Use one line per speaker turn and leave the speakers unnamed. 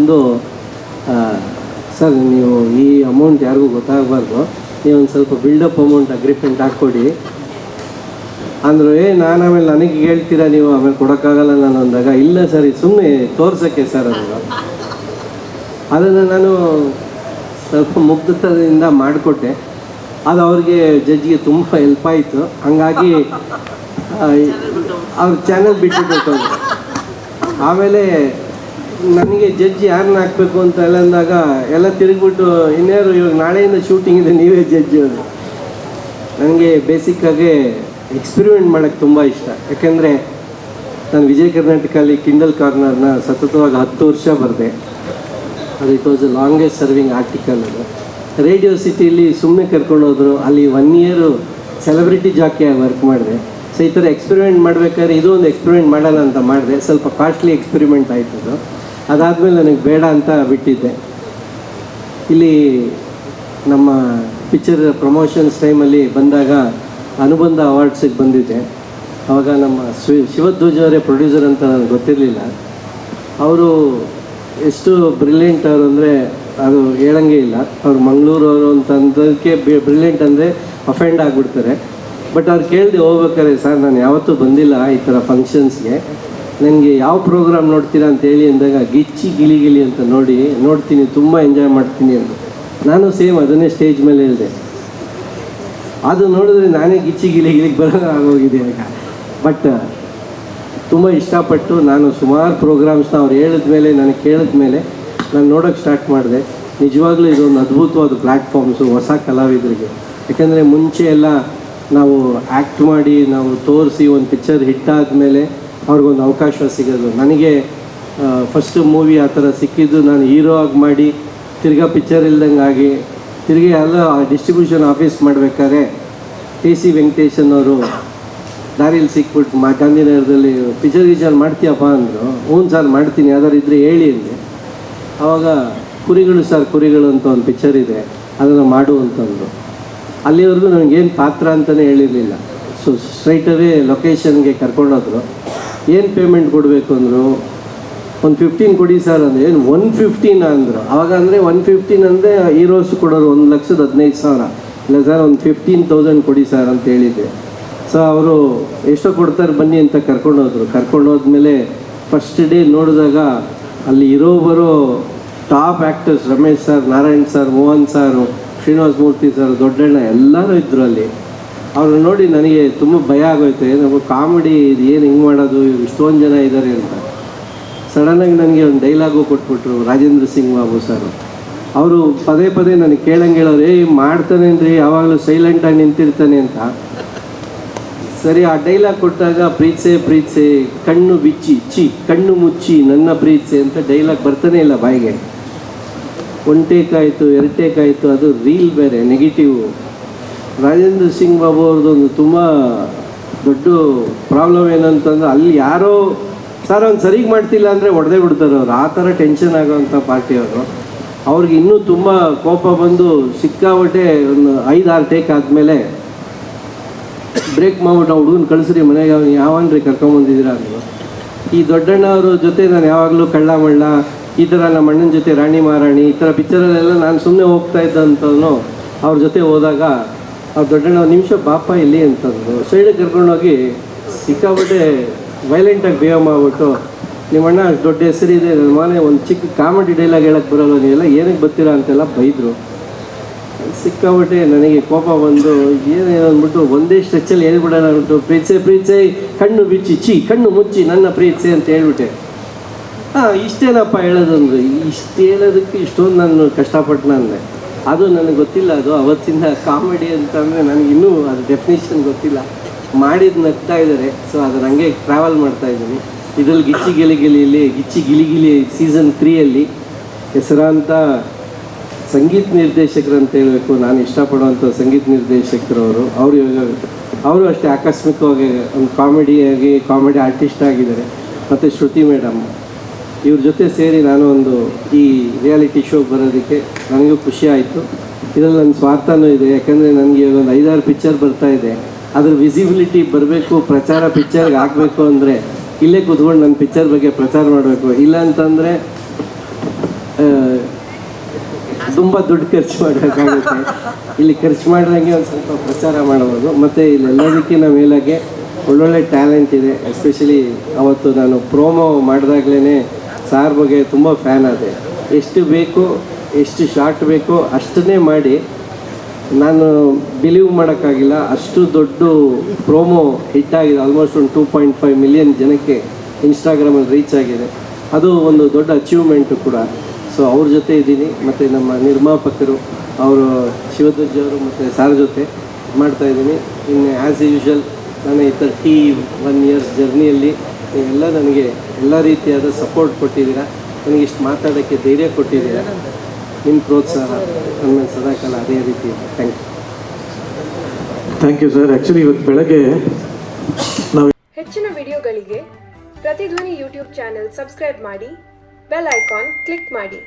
ಬಂದು ಸರ್ ನೀವು ಈ ಅಮೌಂಟ್ ಯಾರಿಗೂ ಗೊತ್ತಾಗಬಾರ್ದು, ನೀವು ಒಂದು ಸ್ವಲ್ಪ ಬಿಲ್ಡಪ್ ಅಮೌಂಟ್ ಅಗ್ರಿಮೆಂಟ್ ಹಾಕ್ಕೊಡಿ ಅಂದರು. ನಾನು ಆಮೇಲೆ ನನಗೆ ಹೇಳ್ತೀರಾ ನೀವು ಆಮೇಲೆ ಕೊಡೋಕ್ಕಾಗಲ್ಲ ನಾನು ಅಂದಾಗ, ಇಲ್ಲ ಸರ್ ಇದು ಸುಮ್ಮನೆ ತೋರ್ಸೋಕ್ಕೆ ಸರ್ ಅದನ್ನು ನಾನು ಸ್ವಲ್ಪ ಮುಗ್ಧತೆಯಿಂದ ಮಾಡಿಕೊಟ್ಟೆ. ಅದು ಅವ್ರಿಗೆ ಜಡ್ಜ್ಗೆ ತುಂಬ ಹೆಲ್ಪ್ ಆಯಿತು. ಹಂಗಾಗಿ ಅವ್ರ ಚಾನಲ್ ಬಿಟ್ಟುಬಿಟ್ಟು ಆಮೇಲೆ ನನಗೆ ಜಡ್ಜ್ ಯಾರನ್ನ ಹಾಕಬೇಕು ಅಂತ ಎಲ್ಲ ಅಂದಾಗ ಎಲ್ಲ ತಿರುಗಿಬಿಟ್ಟು ಇನ್ಯಾರು ಇವಾಗ ನಾಳೆಯಿಂದ ಶೂಟಿಂಗ್ ಇದೆ ನೀವೇ ಜಡ್ಜ್ ಅದು. ನನಗೆ ಬೇಸಿಕ್ಕಾಗಿ ಎಕ್ಸ್ಪೆರಿಮೆಂಟ್ ಮಾಡೋಕ್ಕೆ ತುಂಬ ಇಷ್ಟ. ಯಾಕೆಂದರೆ ನಾನು ವಿಜಯ ಕರ್ನಾಟಕಲ್ಲಿ ಕಿಂಡಲ್ ಕಾರ್ನರ್ನ ಸತತವಾಗಿ 10 ವರ್ಷ ಬರೆದೆ. ಅದು it was A longest serving article. ಅದು ರೇಡಿಯೋ ಸಿಟಿಲಿ ಸುಮ್ಮನೆ ಕರ್ಕೊಂಡೋದ್ರು, ಅಲ್ಲಿ 1 ಇಯರು ಸೆಲೆಬ್ರಿಟಿ ಜಾಕಿಯಾಗಿ ವರ್ಕ್ ಮಾಡಿದೆ. ಸೊ ಈ ಥರ ಎಕ್ಸ್ಪೆರಿಮೆಂಟ್ ಮಾಡಬೇಕಾದ್ರೆ ಇದು ಒಂದು ಎಕ್ಸ್ಪೆರಿಮೆಂಟ್ ಮಾಡೋಣ ಅಂತ ಮಾಡಿದೆ. ಸ್ವಲ್ಪ ಕಾಸ್ಟ್ಲಿ ಎಕ್ಸ್ಪೆರಿಮೆಂಟ್ ಆಯ್ತದು. ಅದಾದಮೇಲೆ ನನಗೆ ಬೇಡ ಅಂತ ಬಿಟ್ಟಿದ್ದೆ. ಇಲ್ಲಿ ನಮ್ಮ ಪಿಕ್ಚರ್ ಪ್ರಮೋಷನ್ಸ್ ಟೈಮಲ್ಲಿ ಬಂದಾಗ ಅನುಬಂಧ ಅವಾರ್ಡ್ಸಿಗೆ ಬಂದಿದ್ದೆ. ಆವಾಗ ನಮ್ಮ ಶಿವಧ್ವಜ್ ಅವರೇ ಪ್ರೊಡ್ಯೂಸರ್ ಅಂತ ನನಗೆ ಗೊತ್ತಿರಲಿಲ್ಲ. ಅವರು ಎಷ್ಟು ಬ್ರಿಲಿಯಂಟ್ ಅವರು ಅಂದರೆ ಅದು ಹೇಳಂಗೆ ಇಲ್ಲ. ಅವ್ರು ಮಂಗಳೂರವರು ಅಂತಂದಕ್ಕೆ ಬ್ರಿಲಿಯಂಟ್ ಅಂದರೆ ಅಫೆಂಡ್ ಆಗಿಬಿಡ್ತಾರೆ. ಬಟ್ ಅವ್ರು ಕೇಳಿದೆ ಹೋಗ್ಬೇಕಾರೆ, ಸರ್ ನಾನು ಯಾವತ್ತೂ ಬಂದಿಲ್ಲ ಈ ಥರ ಫಂಕ್ಷನ್ಸ್ಗೆ, ನನಗೆ ಯಾವ ಪ್ರೋಗ್ರಾಮ್ ನೋಡ್ತೀರಾ ಅಂತೇಳಿ ಅಂದಾಗ ಗಿಚ್ಚಿ ಗಿಲಿ ಗಿಲಿ ಅಂತ ನೋಡ್ತೀನಿ, ತುಂಬ ಎಂಜಾಯ್ ಮಾಡ್ತೀನಿ ಅಂತ. ನಾನು ಸೇಮ್ ಅದನ್ನೇ ಸ್ಟೇಜ್ ಮೇಲೆ ಹೇಳಿದೆ. ಅದು ನೋಡಿದ್ರೆ ನಾನೇ ಗಿಚ್ಚಿ ಗಿಲಿಗೆ ಬರೋದು ಆಗೋಗಿದೆ ಈಗ. ಬಟ್ ತುಂಬ ಇಷ್ಟಪಟ್ಟು ನಾನು ಸುಮಾರು ಪ್ರೋಗ್ರಾಮ್ಸ್ನ ಅವ್ರು ಹೇಳಿದ ಮೇಲೆ ನನಗೆ ಕೇಳಿದ ಮೇಲೆ ನಾನು ನೋಡೋಕ್ಕೆ ಸ್ಟಾರ್ಟ್ ಮಾಡಿದೆ. ನಿಜವಾಗ್ಲೂ ಇದೊಂದು ಅದ್ಭುತವಾದ ಪ್ಲ್ಯಾಟ್ಫಾರ್ಮ್ಸು ಹೊಸ ಕಲಾವಿದರಿಗೆ. ಯಾಕೆಂದರೆ ಮುಂಚೆ ಎಲ್ಲ ನಾವು ಆ್ಯಕ್ಟ್ ಮಾಡಿ ನಾವು ತೋರಿಸಿ ಒಂದು ಪಿಕ್ಚರ್ ಹಿಟ್ಟಾದಮೇಲೆ ಅವ್ರಿಗೊಂದು ಅವಕಾಶ ಸಿಗೋದು. ನನಗೆ ಫಸ್ಟ್ ಮೂವಿ ಆ ಥರ ಸಿಕ್ಕಿದ್ದು ನಾನು ಹೀರೋ ಆಗಿ ಮಾಡಿ ತಿರ್ಗಾ ಪಿಕ್ಚರ್ ಇಲ್ದಂಗೆ ಆಗಿ ತಿರುಗಿ ಎಲ್ಲ ಡಿಸ್ಟ್ರಿಬ್ಯೂಷನ್ ಆಫೀಸ್ ಮಾಡಬೇಕಾದ್ರೆ ಟಿ.ಸಿ. ವೆಂಕಟೇಶನ್ ಅವರು ದಾರಿಯಲ್ಲಿ ಸಿಕ್ಬಿಟ್ಟು ಗಾಂಧಿನಗರದಲ್ಲಿ ಪಿಕ್ಚರ್ ಮಾಡ್ತೀಯಪ್ಪ ಅಂದರು. ಹ್ಞೂ ಸರ್ ಮಾಡ್ತೀನಿ, ಯಾವ್ದಾರು ಇದ್ದರೆ ಹೇಳಿ ಅಂದೆ. ಆವಾಗ ಕುರಿಗಳು ಅಂತ ಒಂದು ಪಿಕ್ಚರ್ ಇದೆ, ಅದನ್ನು ಮಾಡು ಅಂತಂದರು. ಅಲ್ಲಿವರೆಗೂ ನನಗೇನು ಪಾತ್ರ ಅಂತಲೇ ಹೇಳಿರಲಿಲ್ಲ. ಸೊ ಸ್ಟ್ರೈಟವೇ ಲೊಕೇಶನ್ಗೆ ಕರ್ಕೊಂಡೋದ್ರು. ಏನು ಪೇಮೆಂಟ್ ಕೊಡಬೇಕು ಅಂದರು. ಒಂದು 15 ಕೊಡಿ ಸರ್ ಅಂದರೆ, ಏನು 115 ಅಂದರು. ಆವಾಗ ಅಂದರೆ 115 ಅಂದರೆ ಹೀರೋಸ್ ಕೊಡೋರು 1,15,000. ಇಲ್ಲ ಸರ್ ಒಂದು 15,000 ಕೊಡಿ ಸರ್ ಅಂತ ಹೇಳಿದ್ದೆ. ಸೊ ಅವರು ಎಷ್ಟೋ ಕೊಡ್ತಾರೆ ಬನ್ನಿ ಅಂತ ಕರ್ಕೊಂಡೋದ್ಮೇಲೆ ಫಸ್ಟ್ ಡೇ ನೋಡಿದಾಗ ಅಲ್ಲಿ ಬರೋ top actors Ramesh sir, Narayan sir, Mohan sir, Srinivasa Murthy sir, Doddanna ಎಲ್ಲರೂ ಇದ್ದರು ಅಲ್ಲಿ. ಅವ್ರು ನೋಡಿ ನನಗೆ ತುಂಬ ಭಯ ಆಗೋಯ್ತು. ಏನೋ ಕಾಮಿಡಿ ಇದು ಏನು ಹಿಂಗೆ ಮಾಡೋದು, ಇಷ್ಟೊಂದು ಜನ ಇದ್ದಾರೆ ಅಂತ. ಸಡನ್ನಾಗಿ ನನಗೆ ಒಂದು ಡೈಲಾಗು ಕೊಟ್ಬಿಟ್ರು ರಾಜೇಂದ್ರ ಸಿಂಗ್ ಬಾಬು ಸರ್. ಅವರು ಪದೇ ನನಗೆ ಕೇಳಂಗೆ ಹೇಳೋರು, ಮಾಡ್ತಾನೇನ್ರಿ ಯಾವಾಗಲೂ ಸೈಲೆಂಟಾಗಿ ನಿಂತಿರ್ತಾನೆ ಅಂತ. ಸರಿ, ಆ ಡೈಲಾಗ್ ಕೊಟ್ಟಾಗ ಪ್ರೀತ್ಸೆ ಕಣ್ಣು ಬಿಚ್ಚಿ ಕಣ್ಣು ಮುಚ್ಚಿ ನನ್ನ ಪ್ರೀತ್ಸೆ ಅಂತ ಡೈಲಾಗ್ ಬರ್ತಾನೆ ಇಲ್ಲ ಬಾಯಿಗೆ. 1 ಟೇಕ್ ಆಯಿತು, 2 ಟೇಕ್ ಆಯಿತು, ಅದು ರೀಲ್ ಬೇರೆ ನೆಗೆಟಿವ್. ರಾಜೇಂದ್ರ ಸಿಂಗ್ ಬಾಬು ಅವ್ರದ್ದೊಂದು ತುಂಬ ದೊಡ್ಡ ಪ್ರಾಬ್ಲಮ್ ಏನಂತಂದ್ರೆ, ಅಲ್ಲಿ ಯಾರೋ ಸರ್ ಅವ್ನು ಸರಿಗೆ ಮಾಡ್ತಿಲ್ಲ ಅಂದರೆ ಹೊಡೆದೇ ಬಿಡ್ತಾರೆ ಅವರು. ಆ ಥರ ಟೆನ್ಷನ್ ಆಗೋವಂಥ ಪಾರ್ಟಿಯವರು. ಅವ್ರಿಗೆ ಇನ್ನೂ ತುಂಬ ಕೋಪ ಬಂದು ಸಿಕ್ಕಾಬಟ್ಟೆ ಒಂದು 5-6 ಟೇಕ್ ಆದಮೇಲೆ ಬ್ರೇಕ್ ಮಾಡ್ಬಿಟ್ಟು ನಾವು ಹುಡುಗನ ಕಳಿಸ್ರಿ ಮನೆಗೆ, ಅವ್ನು ಯಾವನ್ರಿ ಕರ್ಕೊಂಬಂದಿದ್ದೀರಾ ಅಂದರು. ಈ ದೊಡ್ಡಣ್ಣ ಅವ್ರ ಜೊತೆ ನಾನು ಯಾವಾಗಲೂ ಕಳ್ಳ ಮಳ್ಳ ಈ ಥರ ನಮ್ಮ ಅಣ್ಣನ ಜೊತೆ ರಾಣಿ ಮಹಾರಾಣಿ ಈ ಥರ ಪಿಕ್ಚರಲ್ಲೆಲ್ಲ ನಾನು ಸುಮ್ಮನೆ ಹೋಗ್ತಾ ಇದ್ದಂಥವನು ಅವ್ರ ಜೊತೆ ಹೋದಾಗ ಅವ್ರು ದೊಡ್ಡಣ್ಣ ಒಂದು ನಿಮಿಷ ಬಾಪ ಇಲ್ಲಿ ಅಂತಂದರು. ಸೈಡಿಗೆ ಕರ್ಕೊಂಡೋಗಿ ಸಿಕ್ಕಾಬಟ್ಟೆ ವೈಲೆಂಟಾಗಿ ಬಿಹೇವ್ ಮಾಡಿಬಿಟ್ಟು, ನಿಮ್ಮಣ್ಣ ಅಷ್ಟು ದೊಡ್ಡ ಹೆಸರಿದೆ, ನನ್ನ ಮನೆ ಒಂದು ಚಿಕ್ಕ ಕಾಮಿಡಿ ಡೈಲಾಗ್ ಹೇಳಕ್ಕೆ ಬರೋಲ್ಲ, ನೀವೆಲ್ಲ ಏನಕ್ಕೆ ಬರ್ತೀರಾ ಅಂತೆಲ್ಲ ಬೈದರು. ಸಿಕ್ಕಾಬಿಟ್ಟೆ ನನಗೆ ಕೋಪ ಬಂದು ಏನೇನು ಅಂದ್ಬಿಟ್ಟು ಒಂದೇ ಸ್ಟ್ರೆಚ್ಚಲ್ಲಿ ಹೇಳ್ಬಿಡೋಣ ಅಂದ್ಬಿಟ್ಟು ಪ್ರೀತ್ಸೆ ಕಣ್ಣು ಬಿಚ್ಚಿ ಕಣ್ಣು ಮುಚ್ಚಿ ನನ್ನ ಪ್ರೀತ್ಸೆ ಅಂತ ಹೇಳ್ಬಿಟ್ಟೆ. ಇಷ್ಟೇನಪ್ಪ ಹೇಳೋದಂದ್ರೆ, ಇಷ್ಟು ಹೇಳೋದಕ್ಕೆ ಇಷ್ಟೊಂದು ನಾನು ಕಷ್ಟಪಟ್ಟು ಅಂದೆ. ಅದು ನನಗೆ ಗೊತ್ತಿಲ್ಲ. ಅದು ಅವತ್ತಿಂದ ಕಾಮಿಡಿ ಅಂತಂದರೆ ನನಗಿನ್ನೂ ಅದು ಡೆಫಿನೇಷನ್ ಗೊತ್ತಿಲ್ಲ. ಮಾಡಿದ್ದು ನಗ್ತಾ ಇದ್ದಾರೆ. ಸೊ ಅದರ ಹಂಗೆ ಟ್ರಾವೆಲ್ ಮಾಡ್ತಾಯಿದ್ದೀನಿ. ಇದರಲ್ಲಿ ಗಿಚ್ಚಿ ಗಿಲಿಗಿಲಿ ಸೀಸನ್ 3ಯಲ್ಲಿ ಹೆಸರಾಂತ ಸಂಗೀತ ನಿರ್ದೇಶಕರು ಅಂತ ಹೇಳಬೇಕು. ನಾನು ಇಷ್ಟಪಡುವಂಥ ಸಂಗೀತ ನಿರ್ದೇಶಕರವರು. ಅವರು ಅಷ್ಟೇ ಆಕಸ್ಮಿಕವಾಗಿ ಒಂದು ಕಾಮಿಡಿ ಆರ್ಟಿಸ್ಟ್ ಆಗಿದ್ದಾರೆ. ಮತ್ತು ಶ್ರುತಿ ಮೇಡಮ್, ಇವ್ರ ಜೊತೆ ಸೇರಿ ನಾನು ಒಂದು ಈ ರಿಯಾಲಿಟಿ ಶೋಗೆ ಬರೋದಕ್ಕೆ ನನಗೂ ಖುಷಿ ಆಯಿತು. ಇದರಲ್ಲಿ ನನ್ನ ಸ್ವಾರ್ಥನೂ ಇದೆ. ಯಾಕಂದರೆ ನನಗೆ ಒಂದು 5-6 ಪಿಕ್ಚರ್ ಬರ್ತಾಯಿದೆ. ಅದ್ರ ವಿಸಿಬಿಲಿಟಿ ಬರಬೇಕು, ಪ್ರಚಾರ ಪಿಕ್ಚರ್ಗೆ ಆಗಬೇಕು ಅಂದರೆ ಇಲ್ಲೇ ಕೂತ್ಕೊಂಡು ನನ್ನ ಪಿಕ್ಚರ್ ಬಗ್ಗೆ ಪ್ರಚಾರ ಮಾಡಬೇಕು. ಇಲ್ಲ ಅಂತಂದರೆ ತುಂಬ ದುಡ್ಡು ಖರ್ಚು ಮಾಡಬೇಕಾಗುತ್ತೆ. ಇಲ್ಲಿ ಖರ್ಚು ಮಾಡಿದಂಗೆ ಒಂದು ಸ್ವಲ್ಪ ಪ್ರಚಾರ ಮಾಡ್ಬೋದು. ಮತ್ತು ಇಲ್ಲೆಲ್ಲದಕ್ಕಿಂತ ಮೇಲಾಗೆ ಒಳ್ಳೊಳ್ಳೆ ಟ್ಯಾಲೆಂಟ್ ಇದೆ. ಎಸ್ಪೆಷಲಿ ಅವತ್ತು ನಾನು ಪ್ರೋಮೋ ಮಾಡಿದಾಗಲೇ ಸಾರ್ ಬಗ್ಗೆ ತುಂಬ ಫ್ಯಾನ್ ಆದೆ. ಎಷ್ಟು ಬೇಕು, ಎಷ್ಟು ಶಾರ್ಟ್ ಬೇಕೋ ಅಷ್ಟನ್ನೇ ಮಾಡಿ ನಾನು ಬಿಲೀವ್ ಮಾಡೋಕ್ಕಾಗಿಲ್ಲ, ಅಷ್ಟು ದೊಡ್ಡ ಪ್ರೋಮೋ ಹಿಟ್ಟಾಗಿದೆ. ಆಲ್ಮೋಸ್ಟ್ ಒಂದು 2.5 ಮಿಲಿಯನ್ ಜನಕ್ಕೆ ಇನ್ಸ್ಟಾಗ್ರಾಮಲ್ಲಿ ರೀಚ್ ಆಗಿದೆ. ಅದು ಒಂದು ದೊಡ್ಡ ಅಚೀವ್ಮೆಂಟು ಕೂಡ. ಸೊ ಅವ್ರ ಜೊತೆ ಇದ್ದೀನಿ. ಮತ್ತು ನಮ್ಮ ನಿರ್ಮಾಪಕರು ಅವರು ಶಿವಧ್ವಜ್ ಅವರು ಮತ್ತು ಸಾರ್ ಜೊತೆ ಮಾಡ್ತಾಯಿದ್ದೀನಿ. ಇನ್ನು ಆ್ಯಸ್ ಯೂಶ್ವಲ್ ನಾನು ಈ 31 ಇಯರ್ಸ್ ಜರ್ನಿಯಲ್ಲಿ ನೀವೆಲ್ಲ ನನಗೆ ಎಲ್ಲ ರೀತಿಯಾದ ಸಪೋರ್ಟ್ ಕೊಟ್ಟಿದ್ದೀರಾ. ನನಗೆ ಇಷ್ಟು ಮಾತಾಡೋಕ್ಕೆ ಧೈರ್ಯ ಕೊಟ್ಟಿದ್ದೀರಾ. ನಿಮ್ಮ ಪ್ರೋತ್ಸಾಹ ನನ್ನ ಸದಾಕಾಲ ಅದೇ ರೀತಿ ಇದೆ.
Thank you sir. ಆ್ಯಕ್ಚುಲಿ ಇವತ್ತು ಬೆಳಗ್ಗೆ ನಾವು
ಹೆಚ್ಚಿನ ವಿಡಿಯೋಗಳಿಗೆ ಪ್ರತಿಧ್ವನಿ ಯೂಟ್ಯೂಬ್ ಚಾನೆಲ್ ಸಬ್ಸ್ಕ್ರೈಬ್ ಮಾಡಿ, ಬೆಲ್ ಐಕಾನ್ ಕ್ಲಿಕ್ ಮಾಡಿ.